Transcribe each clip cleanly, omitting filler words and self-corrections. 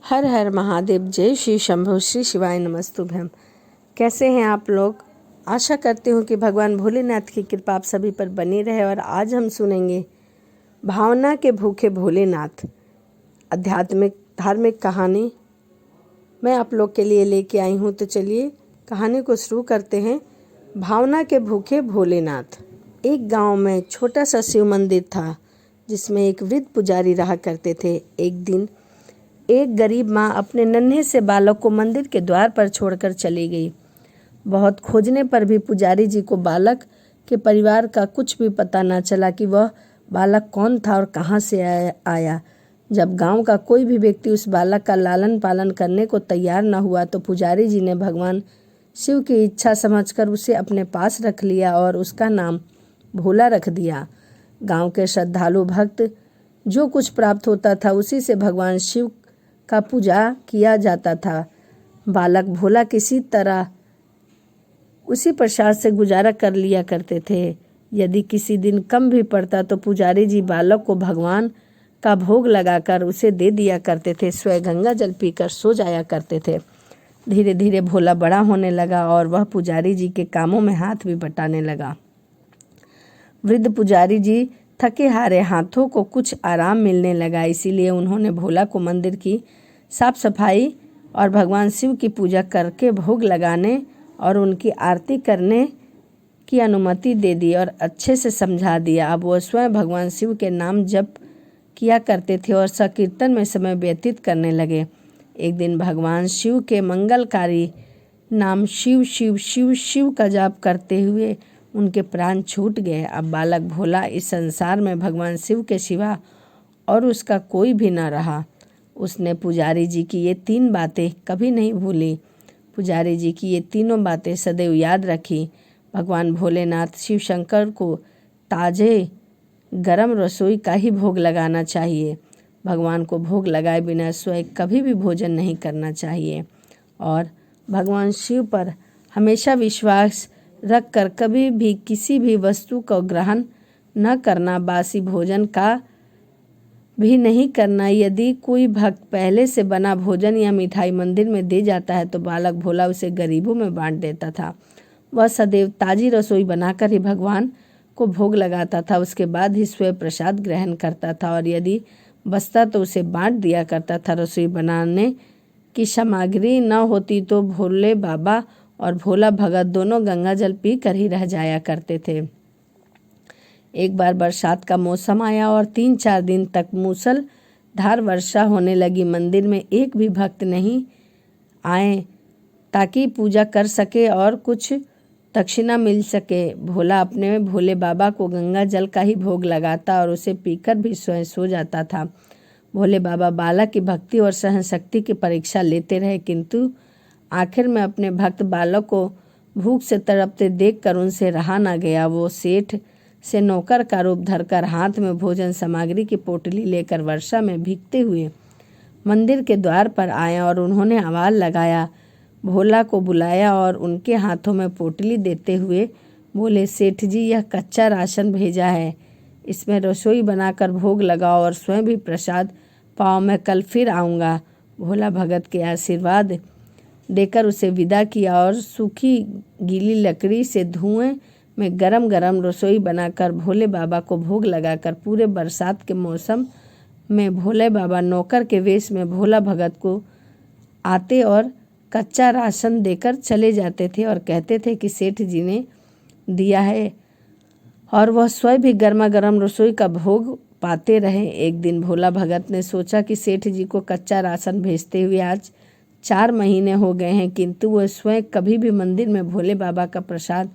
हर हर महादेव, जय श्री शंभु, श्री शिवाय नमस्तुभ्यम। कैसे हैं आप लोग? आशा करती हूँ कि भगवान भोलेनाथ की कृपा आप सभी पर बनी रहे। और आज हम सुनेंगे भावना के भूखे भोलेनाथ, आध्यात्मिक धार्मिक कहानी मैं आप लोग के लिए लेके आई हूँ। तो चलिए कहानी को शुरू करते हैं। भावना के भूखे भोलेनाथ। एक गांव में छोटा सा शिव मंदिर था जिसमें एक वृद्ध पुजारी रहा करते थे। एक दिन एक गरीब माँ अपने नन्हे से बालक को मंदिर के द्वार पर छोड़कर चली गई। बहुत खोजने पर भी पुजारी जी को बालक के परिवार का कुछ भी पता न चला कि वह बालक कौन था और कहाँ से आया। जब गांव का कोई भी व्यक्ति उस बालक का लालन पालन करने को तैयार न हुआ तो पुजारी जी ने भगवान शिव की इच्छा समझकर उसे अपने पास रख लिया और उसका नाम भोला रख दिया। गांव के श्रद्धालु भक्त जो कुछ प्राप्त होता था उसी से भगवान शिव का पूजा किया जाता था। बालक भोला किसी तरह उसी प्रसाद से गुजारा कर लिया करते थे। यदि किसी दिन कम भी पड़ता तो पुजारी जी बालक को भगवान का भोग लगाकर उसे दे दिया करते थे। स्वयं गंगा जल पीकर सो जाया करते थे। धीरे धीरे भोला बड़ा होने लगा और वह पुजारी जी के कामों में हाथ भी बटाने लगा। वृद्ध पुजारी जी थके हारे हाथों को कुछ आराम मिलने लगा, इसीलिए उन्होंने भोला को मंदिर की साफ सफाई और भगवान शिव की पूजा करके भोग लगाने और उनकी आरती करने की अनुमति दे दी और अच्छे से समझा दिया। अब वह स्वयं भगवान शिव के नाम जप किया करते थे और संकीर्तन में समय व्यतीत करने लगे। एक दिन भगवान शिव के मंगलकारी नाम शिव शिव शिव शिव का जाप करते हुए उनके प्राण छूट गए। अब बालक भोला इस संसार में भगवान शिव के सिवा और उसका कोई भी न रहा। उसने पुजारी जी की ये 3 बातें कभी नहीं भूली। पुजारी जी की ये तीनों बातें सदैव याद रखी। भगवान भोलेनाथ शिव शंकर को ताजे गरम रसोई का ही भोग लगाना चाहिए। भगवान को भोग लगाए बिना स्वयं कभी भी भोजन नहीं करना चाहिए। और भगवान शिव पर हमेशा विश्वास रख कर कभी भी किसी भी वस्तु को ग्रहण न करना, बासी भोजन का भी नहीं करना। यदि कोई भक्त पहले से बना भोजन या मिठाई मंदिर में दे जाता है तो बालक भोला उसे गरीबों में बांट देता था। वह सदैव ताजी रसोई बनाकर ही भगवान को भोग लगाता था। उसके बाद ही स्वयं प्रसाद ग्रहण करता था और यदि बचता तो उसे बांट दिया करता था। रसोई बनाने की सामग्री न होती तो भोले बाबा और भोला भगत दोनों गंगा जल पी कर ही रह जाया करते थे। एक बार बरसात का मौसम आया और 3-4 दिन तक मूसलधार वर्षा होने लगी। मंदिर में एक भी भक्त नहीं आए ताकि पूजा कर सके और कुछ दक्षिणा मिल सके। भोला अपने भोले बाबा को गंगा जल का ही भोग लगाता और उसे पीकर भी स्वयं सो जाता था। भोले बाबा बालक की भक्ति और सहनशक्ति की परीक्षा लेते रहे, किंतु आखिर में अपने भक्त बालक को भूख से तड़पते देखकर उनसे रहा न गया। वो सेठ से नौकर का रूप धरकर हाथ में भोजन सामग्री की पोटली लेकर वर्षा में भीगते हुए मंदिर के द्वार पर आए और उन्होंने आवाज लगाया। भोला को बुलाया और उनके हाथों में पोटली देते हुए बोले, सेठ जी, यह कच्चा राशन भेजा है, इसमें रसोई बनाकर भोग लगाओ और स्वयं भी प्रसाद पाओ। मैं कल फिर आऊँगा। भोला भगत के आशीर्वाद देकर उसे विदा किया और सूखी गीली लकड़ी से धुएं में गरम गरम रसोई बनाकर भोले बाबा को भोग लगाकर पूरे बरसात के मौसम में भोले बाबा नौकर के वेश में भोला भगत को आते और कच्चा राशन देकर चले जाते थे और कहते थे कि सेठ जी ने दिया है और वह स्वयं भी गर्मा गर्म रसोई का भोग पाते रहे। एक दिन भोला भगत ने सोचा कि सेठ जी को कच्चा राशन भेजते हुए आज 4 महीने हो गए हैं, किंतु वह स्वयं कभी भी मंदिर में भोले बाबा का प्रसाद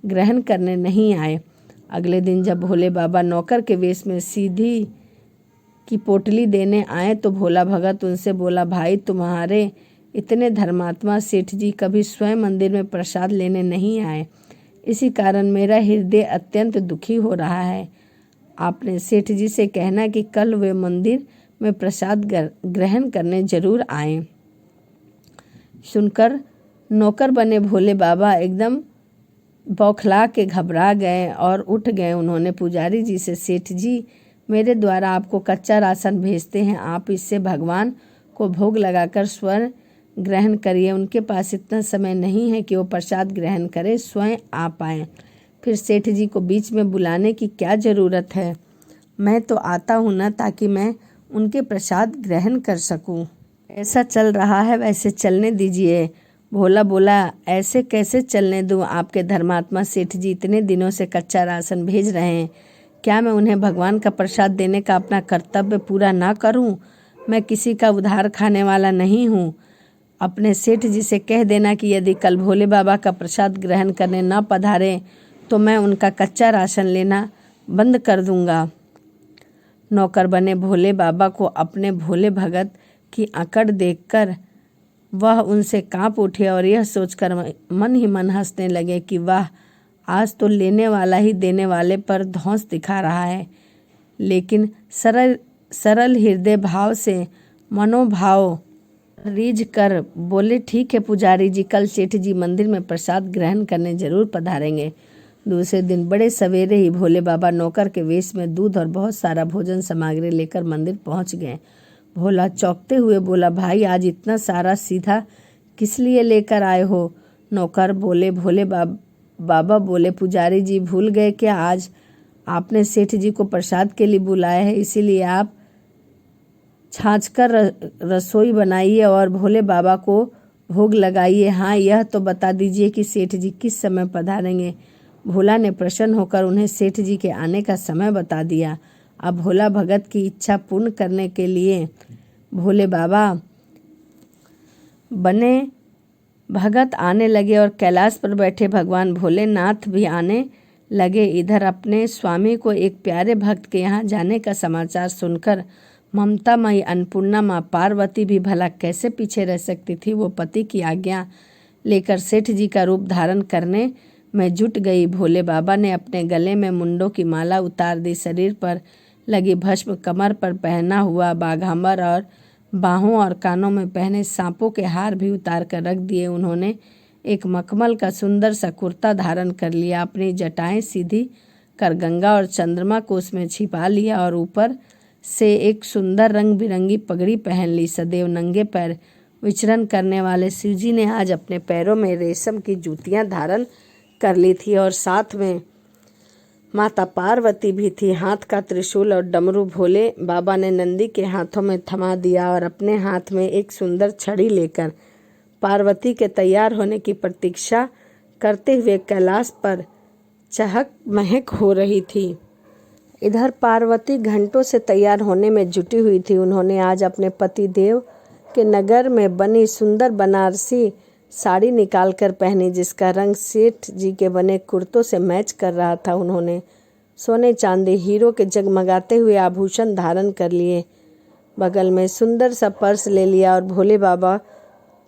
ग्रहण करने नहीं आए। अगले दिन जब भोले बाबा नौकर के वेश में सीधी की पोटली देने आए तो भोला भगत उनसे बोला, भाई, तुम्हारे इतने धर्मात्मा सेठ जी कभी स्वयं मंदिर में प्रसाद लेने नहीं आए, इसी कारण मेरा हृदय अत्यंत दुखी हो रहा है। आपने सेठ जी से कहना कि कल वे मंदिर में प्रसाद ग्रहण करने जरूर आए। सुनकर नौकर बने भोले बाबा एकदम बौखला के घबरा गए और उठ गए। उन्होंने पुजारी जी से, सेठ जी, मेरे द्वारा आपको कच्चा राशन भेजते हैं, आप इससे भगवान को भोग लगाकर स्वयं ग्रहण करिए। उनके पास इतना समय नहीं है कि वो प्रसाद ग्रहण करे, स्वयं आ पाए। फिर सेठ जी को बीच में बुलाने की क्या ज़रूरत है? मैं तो आता हूँ ना ताकि मैं उनके प्रसाद ग्रहण कर सकूँ। ऐसा चल रहा है वैसे चलने दीजिए। भोला बोला, ऐसे कैसे चलने दूँ? आपके धर्मात्मा सेठ जी इतने दिनों से कच्चा राशन भेज रहे हैं, क्या मैं उन्हें भगवान का प्रसाद देने का अपना कर्तव्य पूरा ना करूं? मैं किसी का उधार खाने वाला नहीं हूं। अपने सेठ जी से कह देना कि यदि कल भोले बाबा का प्रसाद ग्रहण करने न पधारे तो मैं उनका कच्चा राशन लेना बंद कर दूंगा। नौकर बने भोले बाबा को अपने भोले भगत की अकड़ देखकर वह उनसे कांप उठे और यह सोचकर मन ही मन हंसने लगे कि वाह, आज तो लेने वाला ही देने वाले पर धौंस दिखा रहा है। लेकिन सरल हृदय भाव से मनोभाव रीझ कर बोले, ठीक है पुजारी जी, कल सेठ जी मंदिर में प्रसाद ग्रहण करने जरूर पधारेंगे। दूसरे दिन बड़े सवेरे ही भोले बाबा नौकर के वेश में दूध और बहुत सारा भोजन सामग्री लेकर मंदिर पहुंच गए। भोला चौंकते हुए बोला, भाई आज इतना सारा सीधा किस लिए लेकर आए हो? नौकर बोले, भोले बाबा बोले, पुजारी जी भूल गए क्या? आज आपने सेठ जी को प्रसाद के लिए बुलाया है, इसीलिए आप छाछ कर रसोई बनाइए और भोले बाबा को भोग लगाइए। हाँ, यह तो बता दीजिए कि सेठ जी किस समय पधारेंगे। भोला ने प्रसन्न होकर उन्हें सेठ जी के आने का समय बता दिया। अब भोला भगत की इच्छा पूर्ण करने के लिए भोले बाबा बने भगत आने लगे और कैलाश पर बैठे भगवान भोलेनाथ भी आने लगे। इधर अपने स्वामी को एक प्यारे भक्त के यहाँ जाने का समाचार सुनकर ममतामयी अन्नपूर्णा माँ पार्वती भी भला कैसे पीछे रह सकती थी। वो पति की आज्ञा लेकर सेठ जी का रूप धारण करने में जुट गई। भोले बाबा ने अपने गले में मुंडों की माला उतार दी, शरीर पर लगी भस्म, कमर पर पहना हुआ बाघांबर और बाहों और कानों में पहने सांपों के हार भी उतार कर रख दिए। उन्होंने एक मखमल का सुंदर सा कुर्ता धारण कर लिया, अपनी जटाएं सीधी कर गंगा और चंद्रमा को उसमें छिपा लिया और ऊपर से एक सुंदर रंग बिरंगी पगड़ी पहन ली। सदैव नंगे पैर विचरण करने वाले शिवजी ने आज अपने पैरों में रेशम की जूतियां धारण कर ली थी और साथ में माता पार्वती भी थी। हाथ का त्रिशूल और डमरू भोले बाबा ने नंदी के हाथों में थमा दिया और अपने हाथ में एक सुंदर छड़ी लेकर पार्वती के तैयार होने की प्रतीक्षा करते हुए कैलाश पर चहक महक हो रही थी। इधर पार्वती घंटों से तैयार होने में जुटी हुई थी। उन्होंने आज अपने पति देव के नगर में बनी सुंदर बनारसी साड़ी निकालकर पहनी, जिसका रंग सेठ जी के बने कुर्तों से मैच कर रहा था। उन्होंने सोने चांदी हीरो के जगमगाते हुए आभूषण धारण कर लिए, बगल में सुंदर सा पर्स ले लिया और भोले बाबा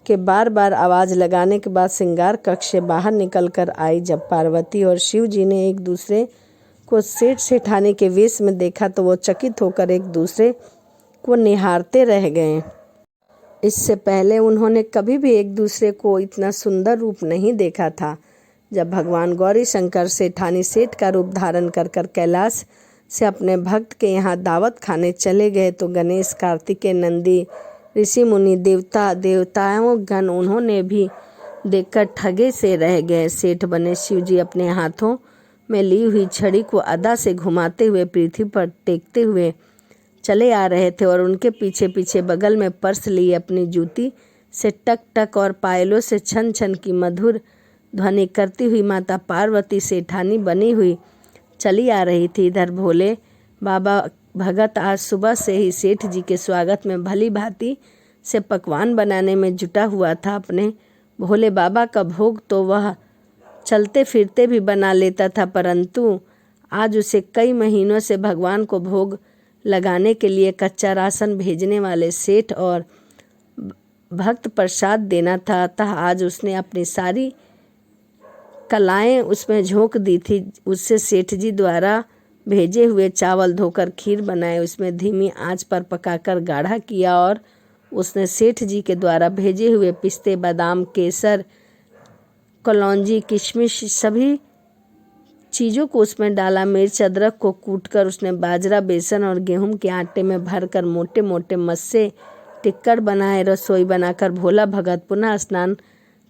के बार बार आवाज़ लगाने के बाद श्रृंगार कक्ष से बाहर निकल कर आई। जब पार्वती और शिव जी ने एक दूसरे को सेठ सेठानी के वेश में देखा तो वो चकित होकर एक दूसरे को निहारते रह गए। इससे पहले उन्होंने कभी भी एक दूसरे को इतना सुंदर रूप नहीं देखा था। जब भगवान गौरी शंकर सेठानी सेठ का रूप धारण कर कैलाश से अपने भक्त के यहाँ दावत खाने चले गए तो गणेश, कार्तिकेय, नंदी, ऋषि मुनि, देवताओं गण उन्होंने भी देखकर ठगे से रह गए। सेठ बने शिवजी अपने हाथों में ली हुई छड़ी को अदा से घुमाते हुए पृथ्वी पर टेकते हुए चले आ रहे थे और उनके पीछे पीछे बगल में पर्स लिए अपनी जूती से टक टक और पायलों से छन छन की मधुर ध्वनि करती हुई माता पार्वती सेठानी बनी हुई चली आ रही थी। इधर भोले बाबा भगत आज सुबह से ही सेठ जी के स्वागत में भली भांति से पकवान बनाने में जुटा हुआ था। अपने भोले बाबा का भोग तो वह चलते फिरते भी बना लेता था, परंतु आज उसे कई महीनों से भगवान को भोग लगाने के लिए कच्चा राशन भेजने वाले सेठ और भक्त प्रसाद देना था। अतः आज उसने अपनी सारी कलाएं उसमें झोंक दी थी। उससे सेठ जी द्वारा भेजे हुए चावल धोकर खीर बनाए, उसमें धीमी आंच पर पकाकर गाढ़ा किया और उसने सेठ जी के द्वारा भेजे हुए पिस्ते, बादाम, केसर, कलौंजी, किशमिश सभी चीज़ों को उसमें डाला। मिर्च, अदरक को कूटकर उसने बाजरा, बेसन और गेहूं के आटे में भरकर मोटे मोटे मस्से टिक्कर बनाए रसोई बनाकर भोला भगत पुनः स्नान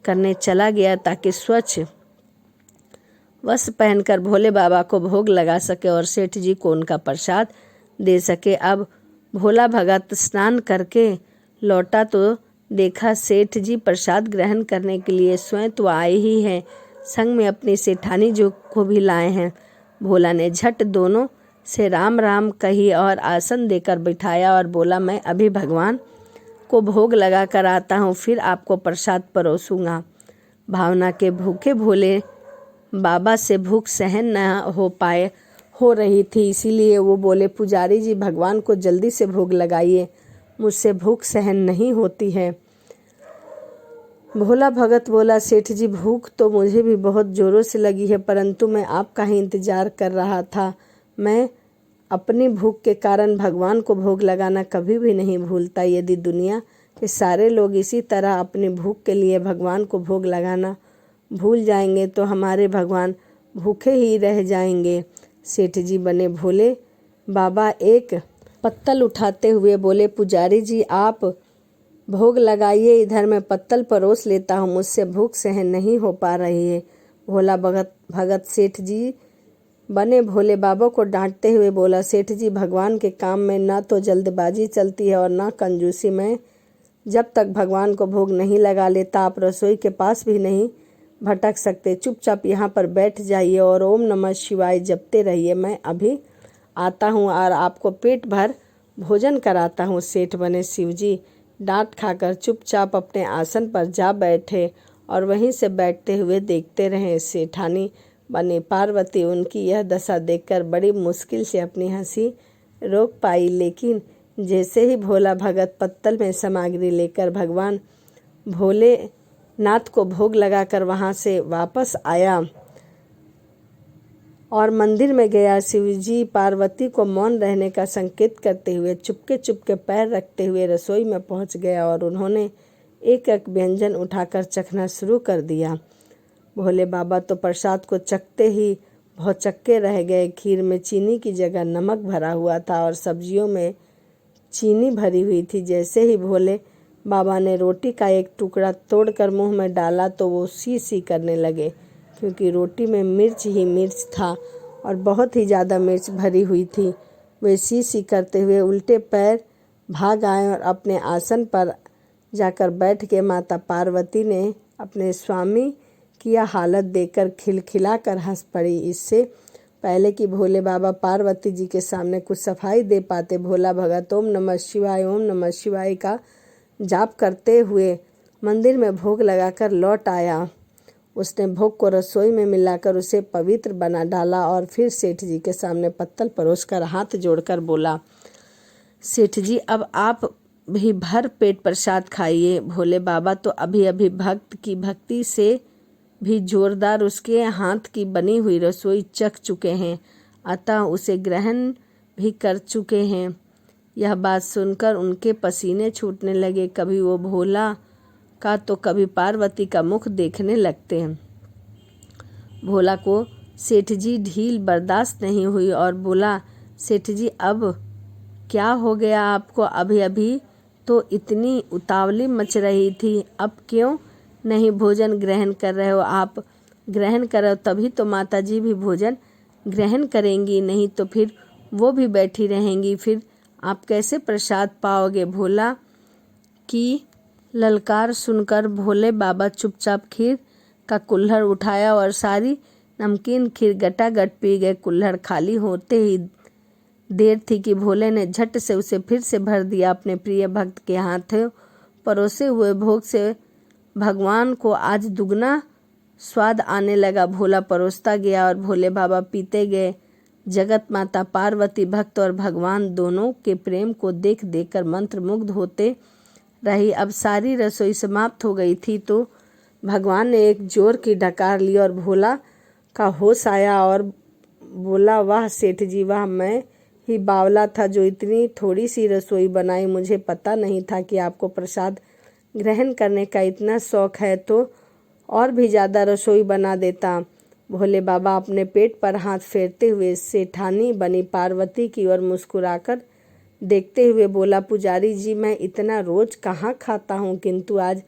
करने चला गया ताकि स्वच्छ वस्त्र पहनकर भोले बाबा को भोग लगा सके और सेठ जी को उनका प्रसाद दे सके। अब भोला भगत स्नान करके लौटा तो देखा सेठ जी प्रसाद ग्रहण करने के लिए स्वयं तो आए ही हैं, संग में अपनी सेठानी जो को भी लाए हैं। भोला ने झट दोनों से राम राम कही और आसन देकर बिठाया और बोला, मैं अभी भगवान को भोग लगा कर आता हूँ, फिर आपको प्रसाद परोसूंगा। भावना के भूखे भोले बाबा से भूख सहन न हो रही थी, इसीलिए वो बोले, पुजारी जी भगवान को जल्दी से भोग लगाइए, मुझसे भूख सहन नहीं होती है। भोला भगत बोला, सेठ जी भूख तो मुझे भी बहुत जोरों से लगी है, परंतु मैं आपका ही इंतजार कर रहा था। मैं अपनी भूख के कारण भगवान को भोग लगाना कभी भी नहीं भूलता। यदि दुनिया के सारे लोग इसी तरह अपनी भूख के लिए भगवान को भोग लगाना भूल जाएंगे तो हमारे भगवान भूखे ही रह जाएंगे। सेठ जी बने भोले बाबा एक पत्तल उठाते हुए बोले, पुजारी जी आप भोग लगाइए, इधर मैं पत्तल परोस लेता हूँ, मुझसे भूख सहन नहीं हो पा रही है। भोला भगत सेठ जी बने भोले बाबा को डांटते हुए बोला, सेठ जी भगवान के काम में ना तो जल्दबाजी चलती है और ना कंजूसी। मैं जब तक भगवान को भोग नहीं लगा लेता आप रसोई के पास भी नहीं भटक सकते। चुपचाप यहाँ पर बैठ जाइए और ओम नमः शिवाय जपते रहिए। मैं अभी आता हूँ और आपको पेट भर भोजन कराता हूँ। सेठ बने शिवजी डांट खाकर चुपचाप अपने आसन पर जा बैठे और वहीं से बैठते हुए देखते रहे। सेठानी बनी पार्वती उनकी यह दशा देखकर बड़ी मुश्किल से अपनी हंसी रोक पाई, लेकिन जैसे ही भोला भगत पत्तल में सामग्री लेकर भगवान भोलेनाथ को भोग लगाकर वहां से वापस आया और मंदिर में गया, शिवजी पार्वती को मौन रहने का संकेत करते हुए चुपके पैर रखते हुए रसोई में पहुंच गया और उन्होंने एक एक व्यंजन उठाकर चखना शुरू कर दिया। भोले बाबा तो प्रसाद को चखते ही भौचक्के रह गए। खीर में चीनी की जगह नमक भरा हुआ था और सब्जियों में चीनी भरी हुई थी। जैसे ही भोले बाबा ने रोटी का एक टुकड़ा तोड़कर मुंह में डाला तो वो सी सी करने लगे, क्योंकि रोटी में मिर्च ही मिर्च था और बहुत ही ज़्यादा मिर्च भरी हुई थी। वे सी सी करते हुए उल्टे पैर भाग आए और अपने आसन पर जाकर बैठ के माता पार्वती ने अपने स्वामी की यह हालत देखकर खिलखिलाकर हंस पड़ी। इससे पहले कि भोले बाबा पार्वती जी के सामने कुछ सफाई दे पाते, भोला भगत ओम नमः शिवाय का जाप करते हुए मंदिर में भोग लगाकर लौट आया। उसने भोग को रसोई में मिलाकर उसे पवित्र बना डाला और फिर सेठ जी के सामने पत्तल परोसकर हाथ जोड़कर बोला, सेठ जी अब आप भी भर पेट प्रसाद खाइए। भोले बाबा तो अभी अभी भक्त की भक्ति से भी जोरदार उसके हाथ की बनी हुई रसोई चख चुके हैं, अतः उसे ग्रहण भी कर चुके हैं। यह बात सुनकर उनके पसीने छूटने लगे। कभी वो भोला का तो कभी पार्वती का मुख देखने लगते हैं। भोला को सेठ जी ढील बर्दाश्त नहीं हुई और बोला, सेठ जी अब क्या हो गया आपको? अभी अभी तो इतनी उतावली मच रही थी, अब क्यों नहीं भोजन ग्रहण कर रहे हो? आप ग्रहण करो तभी तो माता जी भी भोजन ग्रहण करेंगी, नहीं तो फिर वो भी बैठी रहेंगी, फिर आप कैसे प्रसाद पाओगे? भोला की ललकार सुनकर भोले बाबा चुपचाप खीर का कुल्हड़ उठाया और सारी नमकीन खीर गटागट पी गए। कुल्हड़ खाली होते ही देर थी कि भोले ने झट से उसे फिर से भर दिया। अपने प्रिय भक्त के हाथों परोसे हुए भोग से भगवान को आज दुगना स्वाद आने लगा। भोला परोसता गया और भोले बाबा पीते गए। जगत माता पार्वती भक्त और भगवान दोनों के प्रेम को देख कर मंत्रमुग्ध होते रही। अब सारी रसोई समाप्त हो गई थी तो भगवान ने एक जोर की डकार ली और भोला का होश आया और बोला, वाह सेठ जी वाह, मैं ही बावला था जो इतनी थोड़ी सी रसोई बनाई। मुझे पता नहीं था कि आपको प्रसाद ग्रहण करने का इतना शौक है, तो और भी ज़्यादा रसोई बना देता। भोले बाबा अपने पेट पर हाथ फेरते हुए सेठानी बनी पार्वती की ओर मुस्कुराकर देखते हुए बोला, पुजारी जी मैं इतना रोज कहाँ खाता हूँ, किंतु आज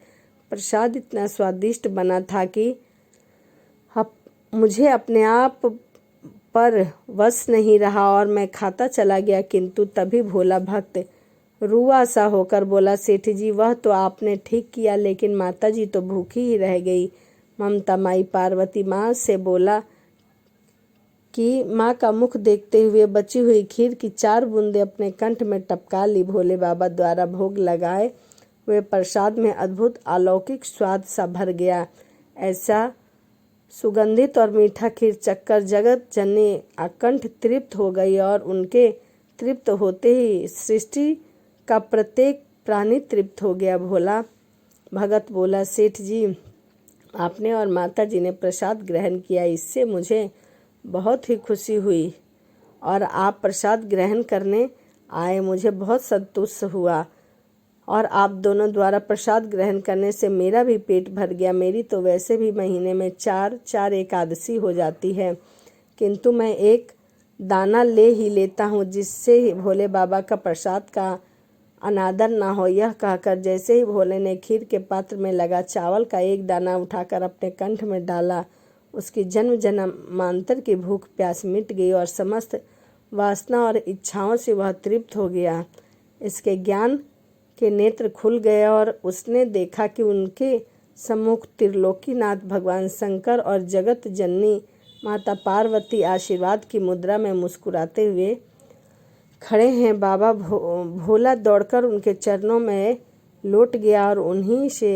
प्रसाद इतना स्वादिष्ट बना था कि मुझे अपने आप पर वश नहीं रहा और मैं खाता चला गया। किंतु तभी भोला भक्त रुआ सा होकर बोला, सेठ जी वह तो आपने ठीक किया, लेकिन माता जी तो भूखी ही रह गई। ममता माई पार्वती माँ से बोला कि माँ का मुख देखते हुए बची हुई खीर की 4 बूंदें अपने कंठ में टपका ली। भोले बाबा द्वारा भोग लगाए हुए प्रसाद में अद्भुत अलौकिक स्वाद सा भर गया। ऐसा सुगंधित और मीठा खीर चक्कर जगत जननी अकंठ तृप्त हो गई और उनके तृप्त होते ही सृष्टि का प्रत्येक प्राणी तृप्त हो गया। भोला भगत बोला, सेठ जी आपने और माता जी ने प्रसाद ग्रहण किया, इससे मुझे बहुत ही खुशी हुई और आप प्रसाद ग्रहण करने आए, मुझे बहुत संतुष्ट हुआ और आप दोनों द्वारा प्रसाद ग्रहण करने से मेरा भी पेट भर गया। मेरी तो वैसे भी महीने में 4 एकादशी हो जाती है, किंतु मैं एक दाना ले ही लेता हूँ जिससे भोले बाबा का प्रसाद का अनादर ना हो। यह कहकर जैसे ही भोले ने खीर के पात्र में लगा चावल का एक दाना उठाकर अपने कंठ में डाला, उसकी जन्म जन्मांतर की भूख प्यास मिट गई और समस्त वासना और इच्छाओं से वह तृप्त हो गया। इसके ज्ञान के नेत्र खुल गए और उसने देखा कि उनके सम्मुख त्रिलोकीनाथ भगवान शंकर और जगत जननी माता पार्वती आशीर्वाद की मुद्रा में मुस्कुराते हुए खड़े हैं। बाबा भोला दौड़कर उनके चरणों में लौट गया और उन्हीं से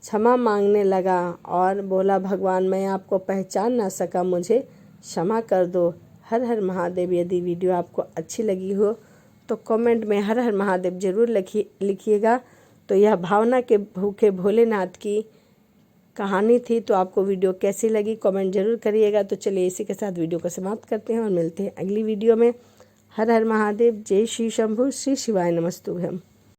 क्षमा मांगने लगा और बोला, भगवान मैं आपको पहचान ना सका, मुझे क्षमा कर दो। हर हर महादेव। यदि वीडियो आपको अच्छी लगी हो तो कमेंट में हर हर महादेव जरूर लिखिएगा। तो यह भावना के भूखे भोलेनाथ की कहानी थी। तो आपको वीडियो कैसी लगी कमेंट जरूर करिएगा। तो चलिए इसी के साथ वीडियो को समाप्त करते हैं और मिलते हैं अगली वीडियो में। हर हर महादेव। जय श्री शंभु। श्री शिवाय नमस्तुभ्यम।